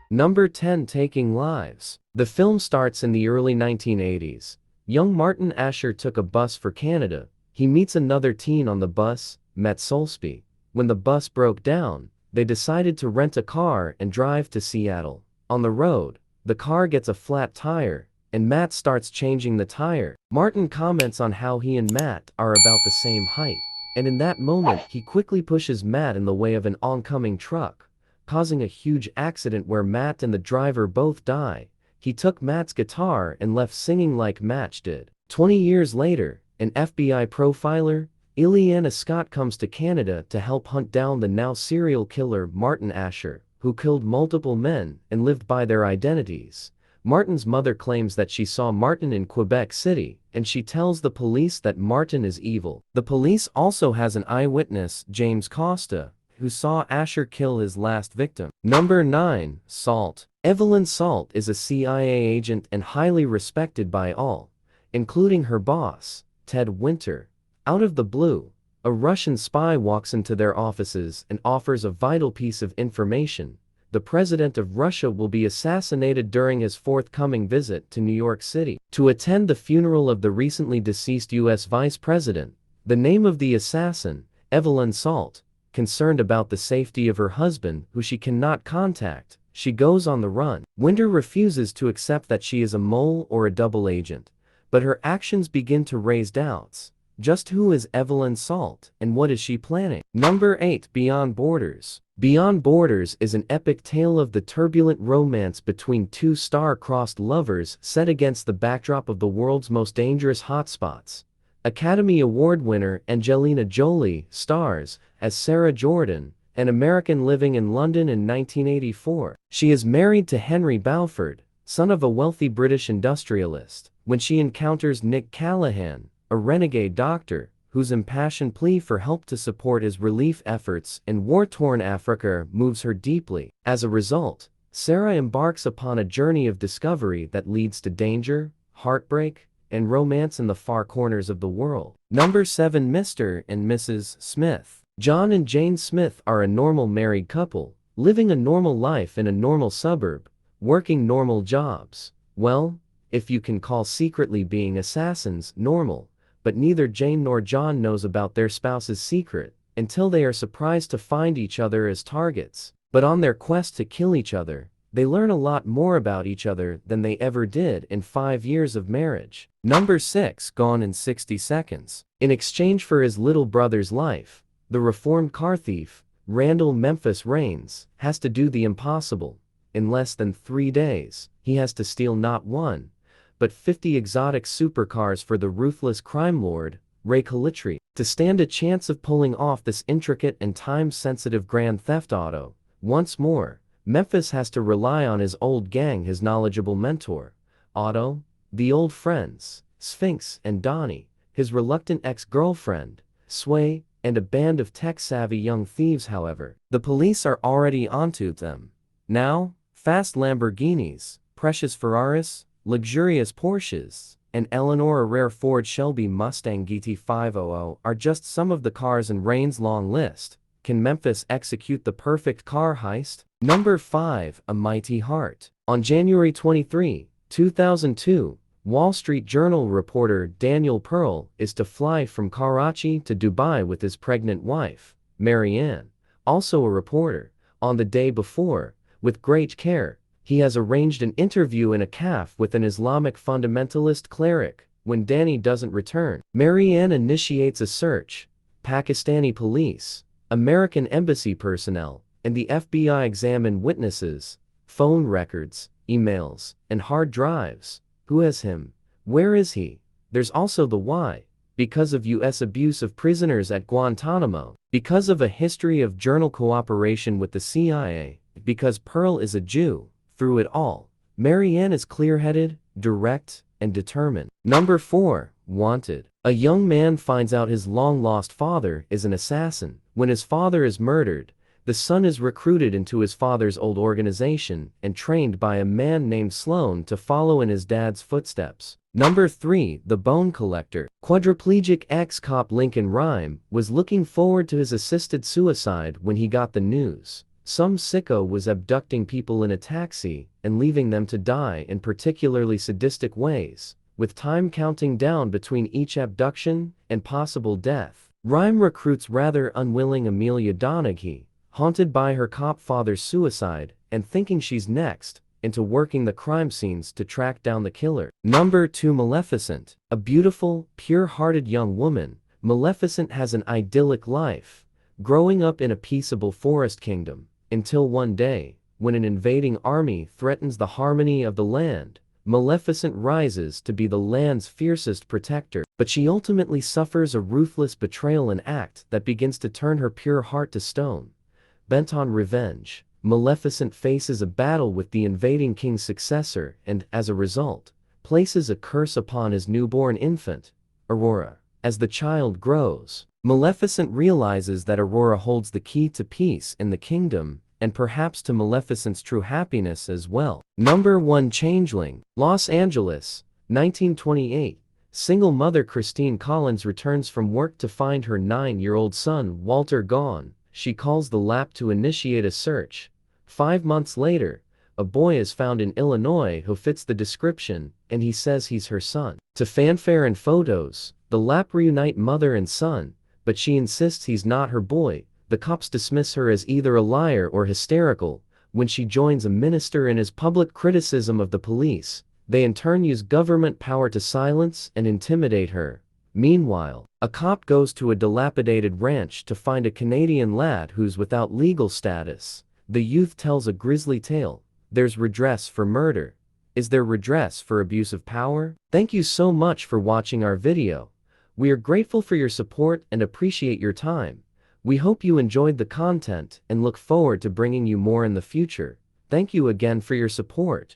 Number 10. Taking Lives. The film starts in the early 1980s. Young Martin Asher took a bus for Canada. He meets another teen on the bus, Matt Solsby. When the bus broke down, they decided to rent a car and drive to Seattle. On the road, the car gets a flat tire, and Matt starts changing the tire. Martin comments on how he and Matt are about the same height, and in that moment he quickly pushes Matt in the way of an oncoming truck, causing a huge accident where Matt and the driver both die. He took Matt's guitar and left singing like Matt did. 20 years later, an FBI profiler, Ileana Scott, comes to Canada to help hunt down the now serial killer Martin Asher, who killed multiple men and lived by their identities. Martin's mother claims that she saw Martin in Quebec City, and she tells the police that Martin is evil. The police also has an eyewitness, James Costa, who saw Asher kill his last victim. Number 9. Salt. Evelyn Salt is a CIA agent and highly respected by all, including her boss, Ted Winter. Out of the blue, a Russian spy walks into their offices and offers a vital piece of information. The president of Russia will be assassinated during his forthcoming visit to New York City to attend the funeral of the recently deceased U.S. vice president. The name of the assassin, Evelyn Salt. Concerned about the safety of her husband, who she cannot contact, she goes on the run. Winter refuses to accept that she is a mole or a double agent, but her actions begin to raise doubts. Just who is Evelyn Salt, and what is she planning? Number 8. Beyond Borders. Beyond Borders is an epic tale of the turbulent romance between two star-crossed lovers set against the backdrop of the world's most dangerous hotspots. Academy Award winner Angelina Jolie stars as Sarah Jordan, an American living in London in 1984. She is married to Henry Balfour, son of a wealthy British industrialist. When she encounters Nick Callahan, a renegade doctor, whose impassioned plea for help to support his relief efforts in war-torn Africa moves her deeply. As a result, Sarah embarks upon a journey of discovery that leads to danger, heartbreak, and romance in the far corners of the world. Number 7. Mr. and Mrs. Smith. John and Jane Smith are a normal married couple, living a normal life in a normal suburb, working normal jobs. Well, if you can call secretly being assassins normal. But neither Jane nor John knows about their spouse's secret until they are surprised to find each other as targets. But on their quest to kill each other, they learn a lot more about each other than they ever did in 5 years of marriage. Number 6. Gone in 60 Seconds. In exchange for his little brother's life, the reformed car thief, Randall Memphis Raines, has to do the impossible. In less than 3 days, he has to steal not one, but 50 exotic supercars for the ruthless crime lord, Ray Calitri. To stand a chance of pulling off this intricate and time-sensitive grand theft auto, once more, Memphis has to rely on his old gang, his knowledgeable mentor, Otto, the old friends, Sphinx and Donnie, his reluctant ex-girlfriend, Sway, and a band of tech-savvy young thieves. However, the police are already onto them. Now, fast Lamborghinis, precious Ferraris, luxurious Porsches, and Eleanor, a rare Ford Shelby Mustang GT500 are just some of the cars in Rain's long list. Can Memphis execute the perfect car heist? Number 5. A Mighty Heart. On January 23, 2002, Wall Street Journal reporter Daniel Pearl is to fly from Karachi to Dubai with his pregnant wife, Marianne, also a reporter. On the day before, with great care, he has arranged an interview in a cafe with an Islamic fundamentalist cleric. When Danny doesn't return, Marianne initiates a search. Pakistani police, American embassy personnel, and the FBI examine witnesses, phone records, emails, and hard drives. Who has him? Where is he? There's also the why. Because of U.S. abuse of prisoners at Guantanamo. Because of a history of journal cooperation with the CIA. Because Pearl is a Jew. Through it all, Marianne is clear-headed, direct, and determined. Number 4. Wanted. A young man finds out his long-lost father is an assassin. When his father is murdered, the son is recruited into his father's old organization and trained by a man named Sloan to follow in his dad's footsteps. Number 3. The Bone Collector. Quadriplegic ex-cop Lincoln Rhyme was looking forward to his assisted suicide when he got the news. Some sicko was abducting people in a taxi and leaving them to die in particularly sadistic ways, with time counting down between each abduction and possible death. Rhyme recruits rather unwilling Amelia Donaghy, haunted by her cop father's suicide and thinking she's next, into working the crime scenes to track down the killer. Number 2. Maleficent. A beautiful, pure-hearted young woman, Maleficent has an idyllic life, growing up in a peaceable forest kingdom, until one day, when an invading army threatens the harmony of the land. Maleficent rises to be the land's fiercest protector, but she ultimately suffers a ruthless betrayal, an act that begins to turn her pure heart to stone. Bent on revenge, Maleficent faces a battle with the invading king's successor and, as a result, places a curse upon his newborn infant, Aurora. As the child grows, Maleficent realizes that Aurora holds the key to peace in the kingdom, and perhaps to Maleficent's true happiness as well. Number 1. Changeling. Los Angeles, 1928. Single mother Christine Collins returns from work to find her 9-year-old son Walter gone. She calls the lab to initiate a search. 5 months later, a boy is found in Illinois who fits the description, and he says he's her son. To fanfare and photos, the lab reunite mother and son, but she insists he's not her boy. The cops dismiss her as either a liar or hysterical. When she joins a minister in his public criticism of the police, they in turn use government power to silence and intimidate her. Meanwhile, a cop goes to a dilapidated ranch to find a Canadian lad who's without legal status. The youth tells a grisly tale. There's redress for murder. Is there redress for abuse of power? Thank you so much for watching our video. We are grateful for your support and appreciate your time. We hope you enjoyed the content and look forward to bringing you more in the future. Thank you again for your support.